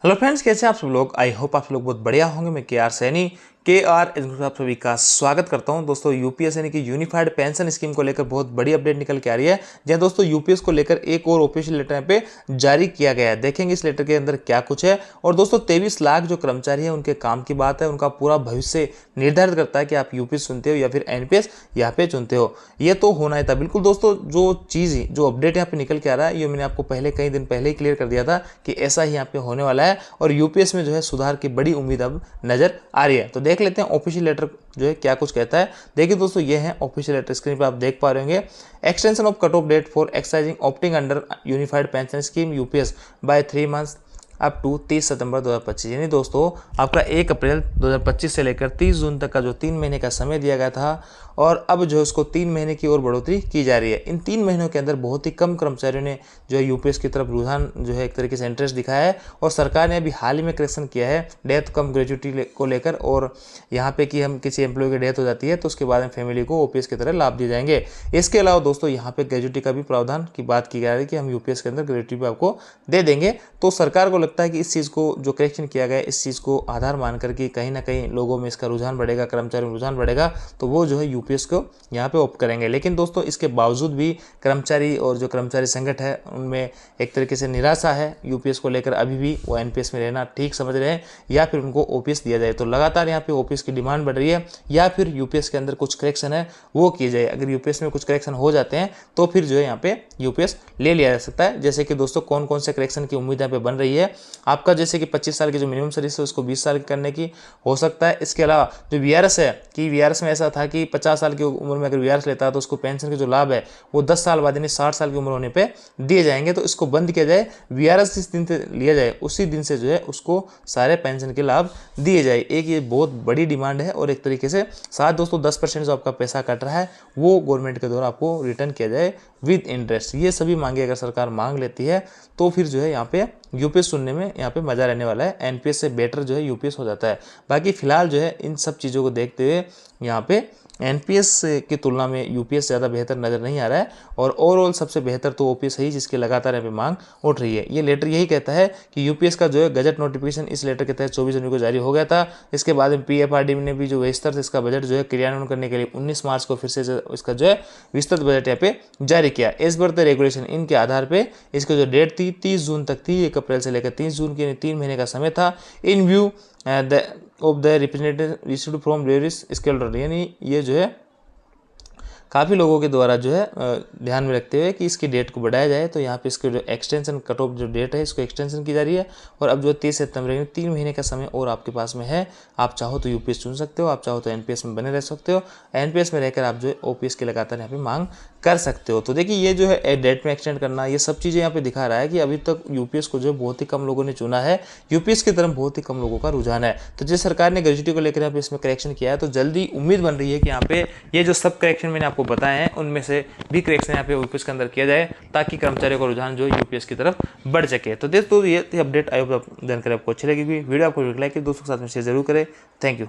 Hello friends, कैसे हैं आप सब लोग। आई होप आप सब लोग बहुत बढ़िया होंगे। मैं के आर सैनी आप सभी का स्वागत करता हूं। दोस्तों यूपीएस यानी कि यूनिफाइड पेंशन स्कीम को लेकर बहुत बड़ी अपडेट निकल के आ रही है। जहां दोस्तों यूपीएस को लेकर एक और ऑफिशियल लेटर यहाँ पे जारी किया गया है। देखेंगे इस लेटर के अंदर क्या कुछ है। और दोस्तों 23 लाख जो कर्मचारी है उनके काम की बात है, उनका पूरा भविष्य निर्धारित करता है कि आप यूपीएस चुनते हो या फिर एनपीएस यहाँ पे चुनते हो। ये तो होना ही था बिल्कुल। दोस्तों जो अपडेट यहाँ पे निकल के आ रहा है ये मैंने आपको कई दिन पहले ही क्लियर कर दिया था कि ऐसा ही यहाँ पे होने वाला है और यूपीएस में जो है सुधार की बड़ी उम्मीद अब नजर आ रही है। तो देख लेते हैं ऑफिशियल लेटर जो है क्या कुछ कहता है। देखिए दोस्तों, ये है ऑफिशियल लेटर। स्क्रीन पे आप देख पा रहे होंगे। Extension of cut off date for exercising opting under unified pension scheme UPS by 3 months up to 30 September 2025। यानी दोस्तों आपका 1 अप्रैल 2025 से लेकर 30 जून तक का जो 3 महीने का समय दिया गया था और अब जो है उसको 3 महीने की और बढ़ोतरी की जा रही है। इन 3 महीनों के अंदर बहुत ही कम कर्मचारियों ने जो है यूपीएस की तरफ रुझान जो है एक तरीके से इंटरेस्ट दिखाया है और सरकार ने अभी हाल ही में करेक्शन किया है डेथ कम ग्रेजुटी को लेकर। और यहाँ पे कि हम किसी एम्प्लॉय की डेथ हो जाती है तो उसके बाद में फैमिली को ओपीएस की तरह लाभ दिए जाएंगे। इसके अलावा दोस्तों यहाँ पे ग्रेजुटी का भी प्रावधान की बात की जा रही है कि हम यूपीएस के अंदर ग्रेजुटी भी आपको दे देंगे। तो सरकार को लगता है कि इस चीज़ को जो करेक्शन किया गया है इस चीज़ को आधार मानकर कि कहीं ना कहीं लोगों में इसका रुझान बढ़ेगा, कर्मचारियों में रुझान बढ़ेगा, तो वो जो है यूपीएस को यहाँ पे ऑप्ट करेंगे। लेकिन दोस्तों इसके बावजूद भी कर्मचारी और जो कर्मचारी संगठन है उनमें एक तरीके से निराशा है यूपीएस को लेकर। अभी भी वो एनपीएस में रहना ठीक समझ रहे हैं या फिर उनको ओपीएस दिया जाए। तो लगातार यहाँ पे ओपीएस की डिमांड बढ़ रही है या फिर यूपीएस के अंदर कुछ करेक्शन है वो किए जाए। अगर यूपीएस में कुछ करेक्शन हो जाते हैं तो फिर जो है यहाँ पे यूपीएस ले लिया जा सकता है। जैसे कि दोस्तों कौन कौन से करेक्शन की उम्मीद यहाँ पे बन रही है आपका, जैसे कि 25 साल की जो मिनिमम सर्विस है उसको 20 साल की करने की हो सकता है। इसके अलावा जो वीआरएस है कि वीआरएस में ऐसा था कि 50 साल की उम्र में अगर वीआरएस लेता है तो उसको पेंशन के जो लाभ है वो 10 साल बाद यानी 60 साल की उम्र होने पे दिए जाएंगे। तो इसको बंद किया जाए, वीआरएस जिस दिन से लिया जाए उसी दिन से जो है उसको सारे पेंशन के लाभ दिए जाए। एक ये बहुत बड़ी डिमांड है। और एक तरीके से साथ दोस्तों 10% जो आपका पैसा कट रहा है वो गवर्नमेंट के द्वारा आपको रिटर्न किया जाए विद इंटरेस्ट। ये सभी मांगे अगर सरकार मांग लेती है तो फिर जो है यहाँ पे यूपीएस सुनने में यहाँ पे मजा रहने वाला है। एनपीएस से बेटर जो है यूपीएस हो जाता है। बाकी फिलहाल जो है इन सब चीज़ों को देखते हुए यहाँ पे एनपीएस की तुलना में यूपीएस ज़्यादा बेहतर नज़र नहीं आ रहा है और ओवरऑल सबसे बेहतर तो ओपीएस है ही जिसकी लगातार यहाँ पे मांग उठ रही है। ये लेटर यही कहता है कि यूपीएस का जो है गजट नोटिफिकेशन इस लेटर के तहत 24 जनवरी को जारी हो गया था। इसके बाद में पीएफआरडी ने भी जो विस्तार से इसका बजट जो है क्रियान्वयन करने के लिए 19 मार्च को फिर से इसका जो है विस्तृत बजट यहाँ पे जारी किया। एज पर द रेगुलेशन इनके आधार पर इसकी जो डेट थी 30 जून तक थी। 1 अप्रैल से लेकर 30 जून की 3 महीने का समय था। इन view of the representative received from various scale, यानी ये जो है काफ़ी लोगों के द्वारा जो है ध्यान में रखते हुए कि इसकी डेट को बढ़ाया जाए। तो यहाँ पे इसके जो एक्सटेंशन कट ऑफ जो डेट है इसको एक्सटेंशन की जा रही है और अब जो 30 सितंबर 3 महीने का समय और आपके पास में है। आप चाहो तो यूपीएस चुन सकते हो, आप चाहो तो एनपीएस में बने रह सकते हो। एनपीएस में रहकर आप जो है ओपीएस की लगातार यहाँ पे मांग कर सकते हो। तो देखिए ये जो है डेट में एक्सटेंड करना, ये सब चीज़ें यहाँ पे दिखा रहा है कि अभी तक यूपीएस को जो है बहुत ही कम लोगों ने चुना है, यूपीएस की तरफ बहुत ही कम लोगों का रुझान है। तो जिस सरकार ने ग्रेजुटी को लेकर यहाँ पे इसमें करेक्शन किया है तो जल्दी उम्मीद बन रही है कि यहाँ पे ये जो सब करेक्शन मैंने आपको बताए हैं उनमें से भी करेक्शन यहाँ पे यूपीएस के अंदर किया जाए ताकि कर्मचारियों का रुझान जो यूपीएस की तरफ बढ़ सके। तो दोस्तों ये अपडेट आई होप जानकारी आपको अच्छी लगेगी। वीडियो आपको लाइक दोस्तों के साथ में शेयर जरूर करें। Thank you.